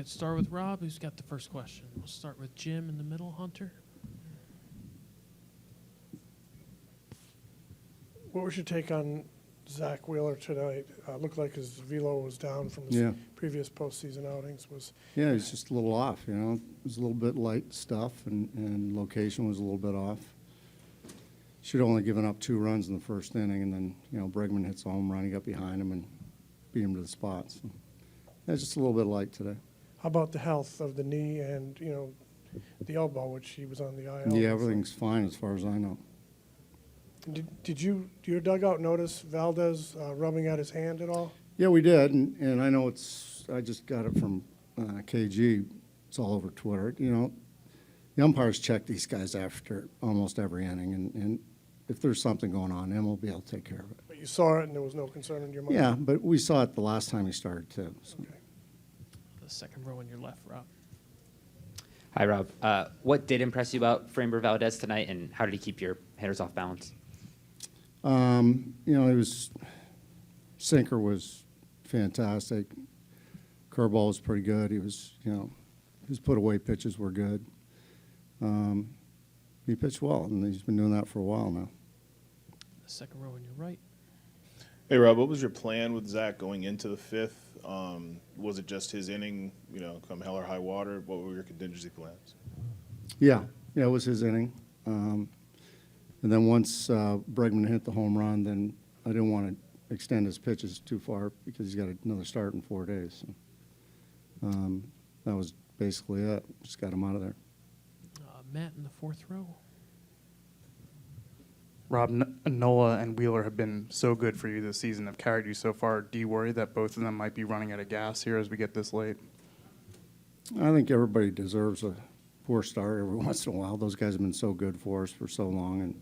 get started with Rob. Who's got the first question? We'll start with Jim in the middle. Hunter. What was your take on Zach Wheeler tonight? Looked like his velo was down from his previous postseason outings. Yeah, he's just a little off, you know. It was a little bit light stuff, and location was a little bit off. Should have only given up 2 runs in the first inning, and then, you know, Bregman hits a home run. He got behind him and beat him to the spot. So, yeah, just a little bit light today. How about the health of the knee and, you know, the elbow, which he was on the IL? Yeah, everything's fine as far as I know. Did your dugout notice Valdez rubbing at his hand at all? Yeah, we did, and I know I just got it from KG. It's all over Twitter. You know, the umpires check these guys after almost every inning, and if there's something going on, then we'll be able to take care of it. But you saw it and there was no concern in your mind? Yeah, but we saw it the last time he started, too. So. Okay. The second row on your left, Rob. Hi, Rob. What did impress you about Framber Valdez tonight, and how did he keep your hitters off balance? You know, sinker was fantastic. Curveball was pretty good. He was, you know, his put-away pitches were good. He pitched well, and he's been doing that for a while now. The second row on your right. Hey, Rob, what was your plan with Zach going into the 5th? Was it just his inning, you know, come hell or high water? What were your contingency plans? Yeah, it was his inning. And then once Bregman hit the home run, then I didn't want to extend his pitches too far because he's got another start in 4 days. So, that was basically it. Just got him out of there. Matt in the fourth row. Rob, Nola and Wheeler have been so good for you this season, have carried you so far. Do you worry that both of them might be running out of gas here as we get this late? I think everybody deserves a poor start every once in a while. Those guys have been so good for us for so long,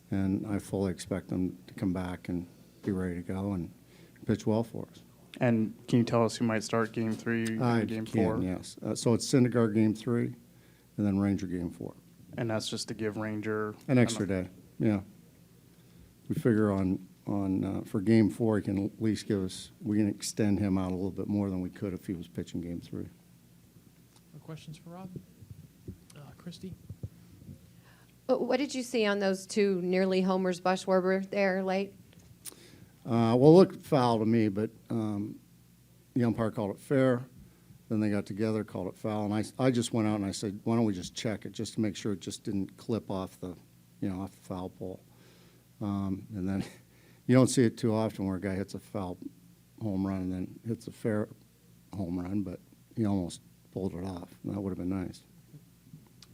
and I fully expect them to come back and be ready to go and pitch well for us. And can you tell us who might start Game 3 and Game 4? Yes. So it's Syndergaard Game 3, and then Ranger Game 4. And that's just to give Ranger An extra day, yeah. We figure on for Game 4, he can at least we can extend him out a little bit more than we could if he was pitching Game 3. No questions for Rob? Christy? What did you see on those 2 nearly homers Buschwerber there late? Well, it looked foul to me, but the umpire called it fair. Then they got together, called it foul, and I just went out and I said, why don't we just check it just to make sure it just didn't clip off the foul pole. And then you don't see it too often where a guy hits a foul home run and then hits a fair home run, but he almost pulled it off. And that would have been nice.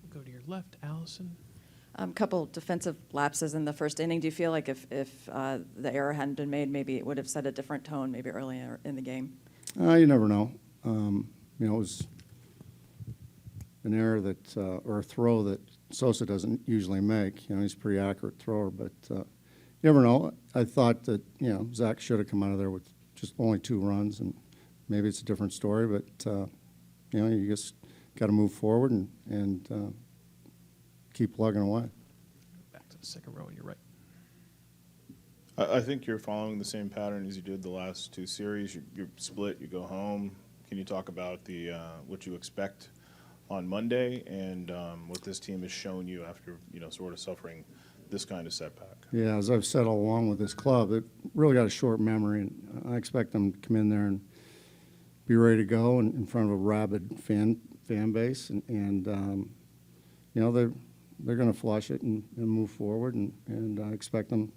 We'll go to your left, Allison. Couple defensive lapses in the first inning. Do you feel like if the error hadn't been made, maybe it would have set a different tone maybe earlier in the game? You never know. It was an error or a throw that Sosa doesn't usually make. You know, he's a pretty accurate thrower, but you never know. I thought that, Zach should have come out of there with just only 2 runs, and maybe it's a different story, but, you just got to move forward and keep plugging away. Back to the second row on your right. I think you're following the same pattern as you did the last 2 series. You're split, you go home. Can you talk about what you expect on Monday and what this team has shown you after, sort of suffering this kind of setback? Yeah, as I've said all along with this club, it really got a short memory, and I expect them to come in there and be ready to go in front of a rabid fan base, and they're going to flush it and move forward, and I expect them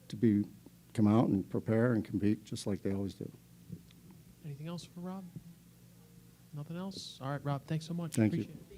to come out and prepare and compete just like they always do. Anything else for Rob? Nothing else? All right, Rob, thanks so much. Thank you. Appreciate it.